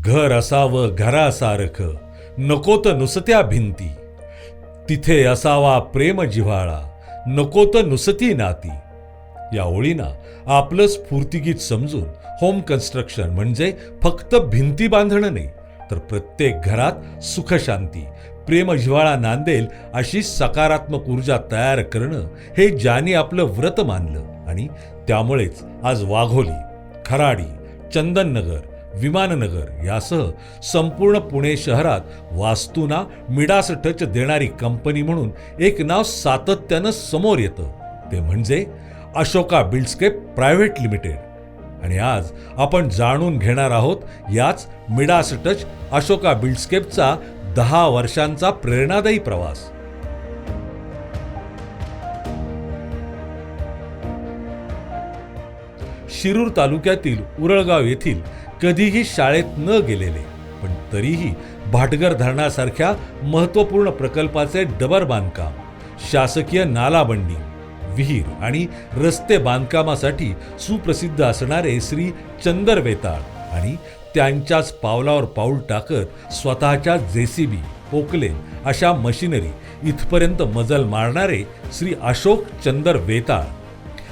घर असावं घरासारखं, नको तर नुसत्या भिंती, तिथे असावा प्रेम जिव्हाळा, नको तर नुसती नाती. या ओळींना आपलं स्फूर्तिगीत समजून होम कन्स्ट्रक्शन म्हणजे फक्त भिंती बांधणं नाही, तर प्रत्येक घरात सुखशांती, प्रेम जिव्हाळा नांदेल अशी सकारात्मक ऊर्जा तयार करणं हे ज्यांनी आपलं व्रत मानलं. आणि त्यामुळेच आज वाघोली, खराडी, चंदननगर, विमाननगर यासह संपूर्ण पुणे शहरात वास्तूंना मिडास टच देणारी कंपनी म्हणून एक नाव सातत्यानं समोर येतं, ते म्हणजे अशोका बिल्डस्केप प्रायव्हेट लिमिटेड. आणि आज आपण जाणून घेणार आहोत याच मिडास टच अशोका बिल्डस्केपचा 10 वर्षांचा प्रेरणादायी प्रवास. शिरूर तालुक्यातील उरळगाव येथील कधीही शाळेत न गेलेले पण तरीही भाटगर धरणासारख्या महत्त्वपूर्ण प्रकल्पाचे डबर बांधकाम, शासकीय नालाबंडी, विहीर आणि रस्ते बांधकामासाठी सुप्रसिद्ध असणारे श्री चंदर वेताळ आणि त्यांच्याच पावलावर पाऊल टाकत स्वतःच्या JCB, पोकलेन अशा मशिनरी इथपर्यंत मजल मारणारे श्री अशोक चंदर वेताळ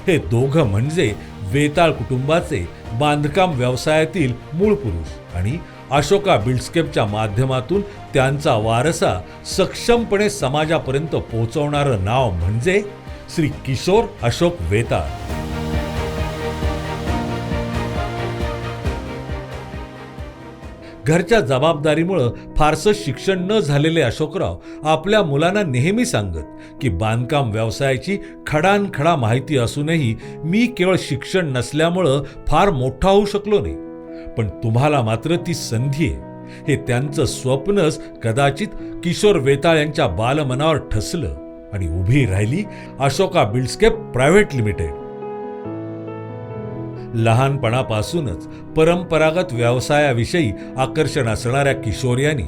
हे दोघं म्हणजे वेताळ कुटुंबाचे बांधकाम व्यवसायातील मूळ पुरुष आणि अशोका बिल्डस्केपच्या माध्यमातून त्यांचा वारसा सक्षमपणे समाजापर्यंत पोहोचवणारं नाव म्हणजे श्री किशोर अशोक वेताळ. घरच्या जबाबदारीमुळं फारसं शिक्षण न झालेले अशोकराव आपल्या मुलांना नेहमी सांगत की बांधकाम व्यवसायाची खडानखडा माहिती असूनही मी केवळ शिक्षण नसल्यामुळं फार मोठा होऊ शकलो नाही, पण तुम्हाला मात्र ती संधी आहे हे त्यांचं स्वप्नच कदाचित किशोर वेताळ यांच्या बालमनावर ठसलं आणि उभी राहिली अशोका बिल्डस्केप प्रायव्हेट लिमिटेड. लहानपणापासूनच परंपरागत व्यवसायाविषयी आकर्षण असणाऱ्या किशोर यांनी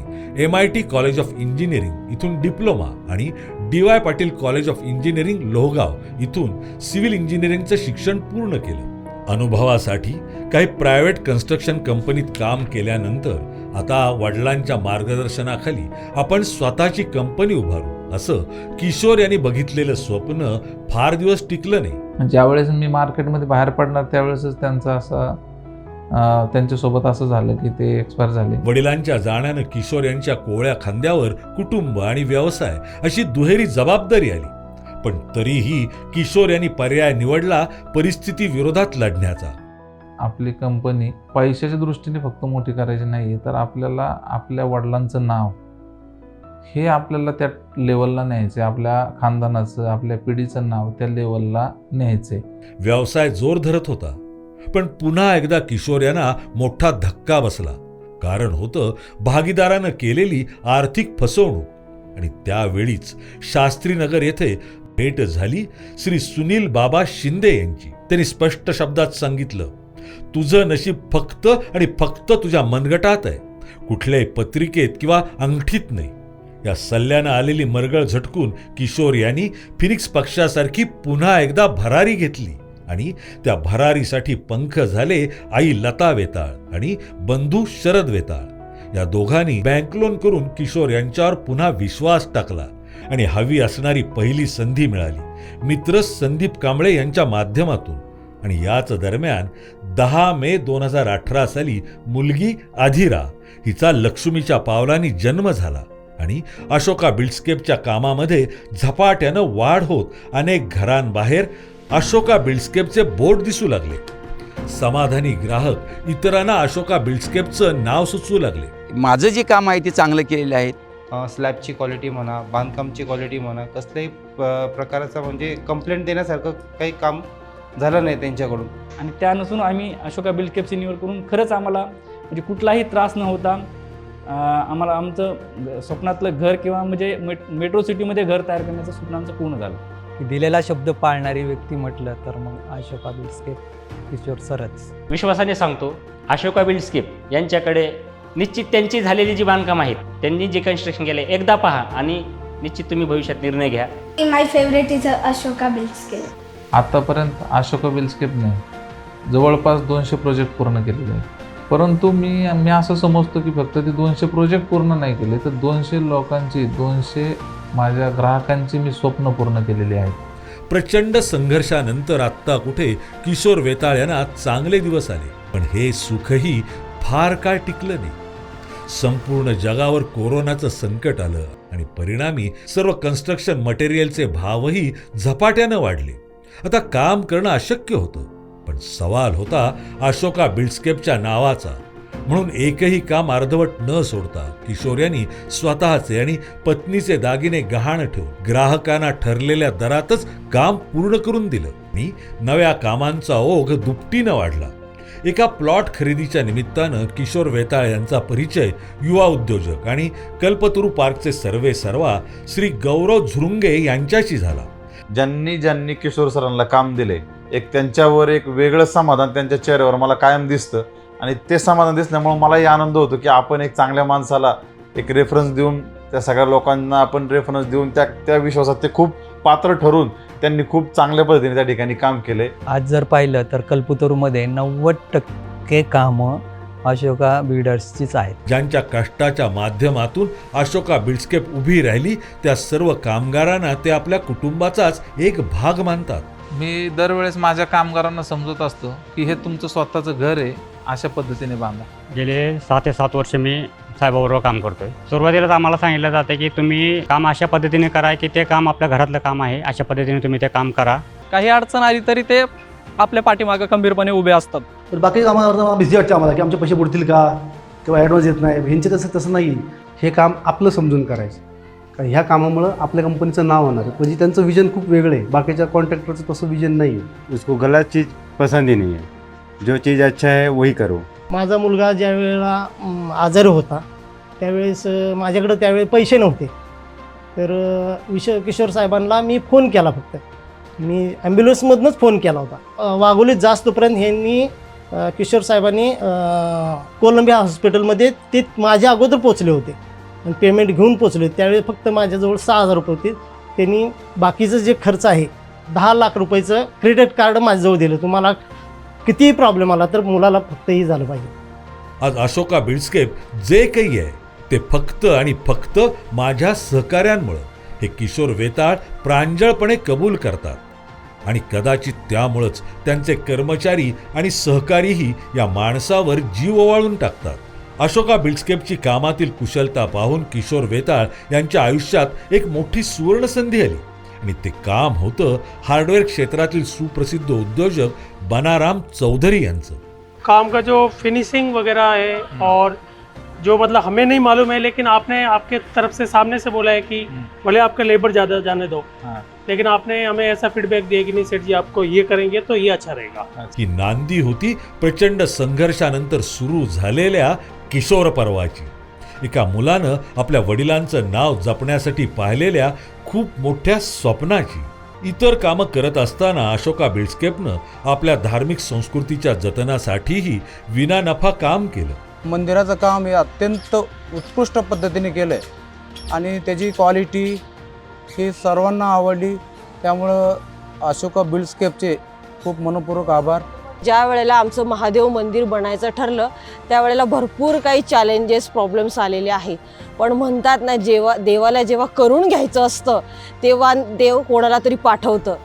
MIT कॉलेज ऑफ इंजिनिअरिंग इथून डिप्लोमा आणि DY Patil college of engineering Lohegaon इथून सिव्हिल इंजिनिअरिंगचं शिक्षण पूर्ण केलं. अनुभवासाठी काही प्रायव्हेट कन्स्ट्रक्शन कंपनीत काम केल्यानंतर आता वडिलांच्या मार्गदर्शनाखाली आपण स्वतःची कंपनी उभारू असं किशोर यांनी बघितलेलं स्वप्न फार दिवस टिकलं नाही. ज्यावेळेस मी मार्केटमध्ये बाहेर पडणार त्यावेळेसच त्यांच्यासोबत असं झालं की ते एक्सपायर झाले. वडिलांच्या जाण्यानं किशोर यांच्या कोवळ्या खांद्यावर कुटुंब आणि व्यवसाय अशी दुहेरी जबाबदारी आली, पण तरीही किशोर यांनी पर्याय निवडला परिस्थिती विरोधात लढण्याचा. आपली कंपनी पैशाच्या दृष्टीने फक्त मोठी करायची नाही, तर आपल्याला आपल्या वडिलांचं नाव हे आपल्याला त्या लेवलला न्यायचे, आपल्या खानदानाचं, आपल्या पिढीचं नाव त्या लेवलला न्यायचे. व्यवसाय जोर धरत होता, पण पुन्हा एकदा किशोर यांना मोठा धक्का बसला. कारण होतं भागीदारानं केलेली आर्थिक फसवणूक. आणि त्यावेळीच शास्त्रीनगर येथे भेट झाली श्री सुनील बाबा शिंदे यांची. त्यांनी स्पष्ट शब्दात सांगितलं, तुझं नशीब फक्त आणि फक्त तुझ्या मनगटात आहे, कुठल्याही पत्रिकेत किंवा अंगठीत नाही. या सल्ल्यानं आलेली मरगळ झटकून किशोर यांनी फिनिक्स पक्षासारखी पुन्हा एकदा भरारी घेतली आणि त्या भरारीसाठी पंख झाले आई लता वेताळ आणि बंधू शरद वेताळ. या दोघांनी बँक लोन करून किशोर यांच्यावर पुन्हा विश्वास टाकला आणि हवी असणारी पहिली संधी मिळाली मित्र संदीप कांबळे यांच्या माध्यमातून. आणि याच दरम्यान 10 मे 2018 साली मुलगी आधिरा हिचा लक्ष्मीच्या पावलांनी जन्म झाला आणि अशोका बिल्डस्केपच्या कामामध्ये झपाट्यानं वाढ होत अनेक घरांबाहेर अशोका बिल्डस्केपचे बोर्ड दिसू लागले. समाधानी ग्राहक इतरांना अशोका बिल्डस्केपचं नाव सुचवू लागले. माझं जे काम आहे ते चांगलं केलेलं आहे. स्लॅबची क्वालिटी म्हणा, बांधकामची क्वालिटी म्हणा, कसल्याही प्रकाराचा म्हणजे कंप्लेंट देण्यासारखं काही काम झालं नाही त्यांच्याकडून. आणि त्यानुसार आम्ही अशोका बिल्डस्केपची निवड करून खरंच आम्हाला म्हणजे कुठलाही त्रास न होता आम्हाला आमचं स्वप्नातलं घर किंवा म्हणजे मेट्रो सिटीमध्ये घर तयार करण्याचं स्वप्न आमचं पूर्ण झालं. दिलेला शब्द पाळणारी व्यक्ती म्हटलं तर मग अशोका बिल्डस्केप किशोर सरच. विश्वासाने सांगतो, अशोका बिल्डस्केप यांच्याकडे निश्चित त्यांची झालेली जी बांधकाम आहेत, त्यांनी जे कन्स्ट्रक्शन केलं एकदा पहा आणि निश्चित तुम्ही भविष्यात निर्णय घ्या. माय फेवरेट इज अशोका बिल्डस्केप. आतापर्यंत अशोका बिल्डस्केपने जवळपास 200 प्रोजेक्ट पूर्ण केलेले आहेत. परंतु मी असं समजतो की फक्त ते 200 प्रोजेक्ट पूर्ण नाही केले, तर 200 लोकांची 200 माझ्या ग्राहकांची मी स्वप्न पूर्ण केलेली आहेत. प्रचंड संघर्षानंतर आत्ता कुठे किशोर वेताळ यांना चांगले दिवस आले, पण हे सुखही फार काळ टिकलं नाही. संपूर्ण जगावर कोरोनाचं संकट आलं आणि परिणामी सर्व कन्स्ट्रक्शन मटेरियलचे भावही झपाट्यानं वाढले. आता काम करणं अशक्य होतं. पण सवाल होता अशोका बिल्डस्केपच्या नावाचा. म्हणून एकही काम अर्धवट न सोडता किशोर यांनी स्वतःचे आणि पत्नीचे दागिने गहाण ठेवून ग्राहकांना ठरलेल्या दरातच काम पूर्ण करून दिलं आणि नव्या कामांचा ओघ दुपटीनं वाढला. एका प्लॉट खरेदीच्या निमित्तानं किशोर वेताळ यांचा परिचय युवा उद्योजक आणि कल्पतरू पार्कचे सर्वेसर्वा श्री गौरव झुरुंगे यांच्याशी झाला. ज्यांनी किशोर सरांना काम दिले, एक त्यांच्यावर एक वेगळं समाधान त्यांच्या चेहऱ्यावर मला कायम दिसतं आणि ते समाधान दिसल्यामुळे मलाही आनंद होतो की आपण एक चांगल्या माणसाला एक रेफरन्स देऊन, त्या सगळ्या लोकांना आपण रेफरन्स देऊन त्या विश्वासात ते खूप पात्र ठरून त्यांनी खूप चांगल्या पद्धतीने त्या ठिकाणी काम केले. आज जर पाहिलं तर कल्पतरूमध्ये 90% कामं अशोका बिल्डर्सचीच आहेत. ज्यांच्या कष्टाच्या माध्यमातून अशोका बिल्डस्केप उभी राहिली त्या सर्व कामगारांना ते आपल्या कुटुंबाचाच एक भाग मानतात. मी दरवेळेस माझ्या कामगारांना समजत असतो की हे तुमचं स्वतःचं घर आहे, अशा पद्धतीने बांधा. गेले 6 ते 7 वर्ष मी साहेबाबरोबर काम करतोय. सुरुवातीलाच आम्हाला सांगितलं जातं की तुम्ही काम अशा पद्धतीने करा की ते काम आपल्या घरातलं काम आहे, अशा पद्धतीने तुम्ही ते काम करा. काही अडचण आली तरी ते आपल्या पाठीमागं खंबीरपणे उभे असतात. तर बाकी कामावर बिझी वाटतं आम्हाला की आमचे पैसे बुडतील का किंवा ॲडव्हान्स येत नाही. ह्यांचे तसं नाही, हे काम आपलं समजून करायचं. कारण ह्या कामामुळं आपल्या कंपनीचं नाव होणार आहे. म्हणजे त्यांचं विजन खूप वेगळं आहे, बाकीच्या कॉन्ट्रॅक्टरचं तसं विजन नाही आहे. उसको गलत चीज़ पसंद ही नहीं है, जो चीज़ अच्छा है वही करो. माझा मुलगा ज्या वेळेला आजारी होता त्यावेळेस माझ्याकडे त्यावेळेस पैसे नव्हते. तर किशोर साहेबांना मी फोन केला, फक्त मी ॲम्ब्युलन्समधूनच फोन केला होता. वाघोलीत जास्तपर्यंत ह्यांनी किशोर साहेबांनी कोलंबिया हॉस्पिटलमध्ये ते माझ्या अगोदर पोचले होते आणि पेमेंट घेऊन पोचले. त्यावेळी फक्त माझ्याजवळ 6,000 रुपये होते. त्यांनी बाकीचं जे खर्च आहे 10 लाख रुपयाचं क्रेडिट कार्ड माझ्याजवळ दिलं. तुम्हाला कितीही प्रॉब्लेम आला तर मुलाला फक्त ही झालं पाहिजे. आज अशोका बिल्डस्केप जे काही आहे ते फक्त आणि फक्त माझ्या सहकार्यांमुळं हे किशोर वेताळ प्रांजळपणे कबूल करतात. आणि कदाचित त्यामुळंच त्यांचे कर्मचारी आणि सहकारीही या माणसावर जीव ओवाळून टाकतात. अशोका बिल्डस्केपची कामातील कुशलता पाहून किशोर वेताळ यांच्या आयुष्यात एक मोठी सुवर्णसंधी आली आणि ते काम होतं हार्डवेअर क्षेत्रातील सुप्रसिद्ध उद्योजक बनाराम चौधरी यांचं. काम का जो फिनिशिंग वगैरह है और जो मतलब हमें नहीं मालूम है, लेकिन आपने आपके तरफ से सामने से बोला है कि भले आपका लेबर ज़्यादा जाने दो, लेकिन आपने हमें ऐसा फीडबैक दिया कि नहीं सेठ जी आपको ये करेंगे तो ये अच्छा रहेगा. ही नांदी होती प्रचंड संघर्षानंतर सुरू झालेल्या किशोर पर्वाची. एका मुलानं आपल्या वडिलांचं नाव जपण्यासाठी पाहिलेल्या खूप मोठ्या स्वप्नाची. इतर कामं करत असताना अशोका बिल्डस्केपनं आपल्या धार्मिक संस्कृतीच्या जतनासाठीही विना नफा काम केलं. मंदिराचं काम हे अत्यंत उत्कृष्ट पद्धतीने केलं आहे आणि त्याची क्वालिटी ही सर्वांना आवडली. त्यामुळं अशोका बिल्डस्केपचे खूप मनपूर्वक आभार. ज्या वेळेला आमचं महादेव मंदिर बनायचं ठरलं त्यावेळेला भरपूर काही चॅलेंजेस प्रॉब्लेम्स आलेले आहे. पण म्हणतात ना, देवाला जेव्हा करून घ्यायचं असतं तेव्हा देव कोणाला तरी पाठवतं.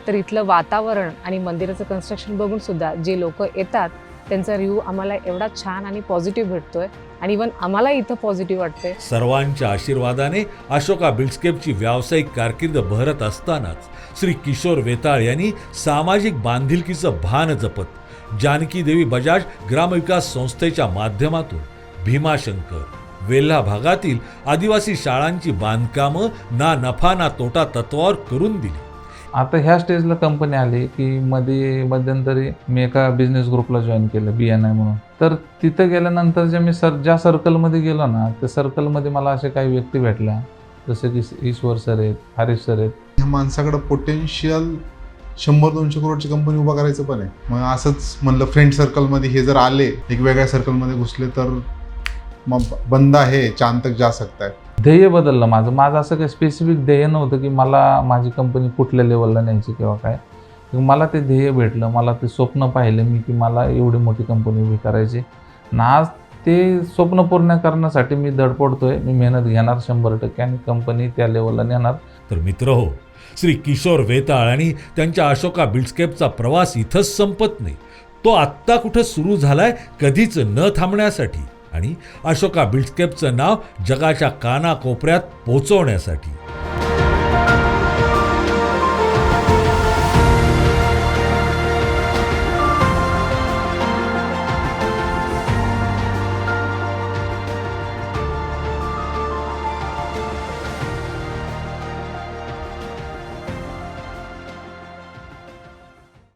तर इथलं वातावरण आणि मंदिराचं कन्स्ट्रक्शन बघून सुद्धा जे लोक येतात त्यांचा रिव्ह्यू आम्हाला एवढा छान आणि पॉझिटिव्ह भेटतोय आणि इव्हन आम्हाला इथं पॉझिटिव्ह वाटतंय. सर्वांच्या आशीर्वादाने अशोका बिल्डस्केपची व्यावसायिक कारकीर्द बहरत असतानाच श्री किशोर वेताळ यांनी सामाजिक बांधिलकीचं भान जपत जानकी देवी बजाज ग्रामविकास संस्थेच्या माध्यमातून भीमाशंकर, वेल्हा भागातील आदिवासी शाळांची बांधकामं ना नफा ना तोटा तत्वावर करून दिली. आता ह्या स्टेजला कंपनी आली की मध्यंतरी मी एका बिझनेस ग्रुपला जॉईन केलं BNI म्हणून. तर तिथं गेल्यानंतर जे मी ज्या सर्कलमध्ये गेलो ना, त्या सर्कलमध्ये मला असे काही व्यक्ती भेटल्या जसं की ईश्वर सर आहेत, हरीश सर आहेत. ह्या माणसाकडं पोटेन्शियल 100-200 करोडची कंपनी उभा करायचं पण आहे. मग असंच म्हणलं फ्रेंड सर्कलमध्ये हे जर आले, एक वेगळ्या सर्कलमध्ये घुसले तर मग बंद आहे चांद तक जा सकता है. ध्येय बदललं माझं असं काही स्पेसिफिक ध्येय नव्हतं की मला माझी कंपनी कुठल्या लेवलला न्यायची किंवा काय. मला ते ध्येय भेटलं, मला ते स्वप्न पाहिलं मी की मला एवढी मोठी कंपनी उभी करायची आणि आज ते स्वप्न पूर्ण करण्यासाठी मी धडपडतोय, मी मेहनत घेणार 100% आणि कंपनी त्या लेवलला नेणार. तर मित्र हो, श्री किशोर वेताळ आणि त्यांच्या अशोका बिल्डस्केपचा प्रवास इथंच संपत नाही. तो आत्ता कुठं सुरू झालाय, कधीच न थांबण्यासाठी आणि अशोका बिल्डस्केपचं नाव जगाच्या कानाकोपऱ्यात पोचवण्यासाठी.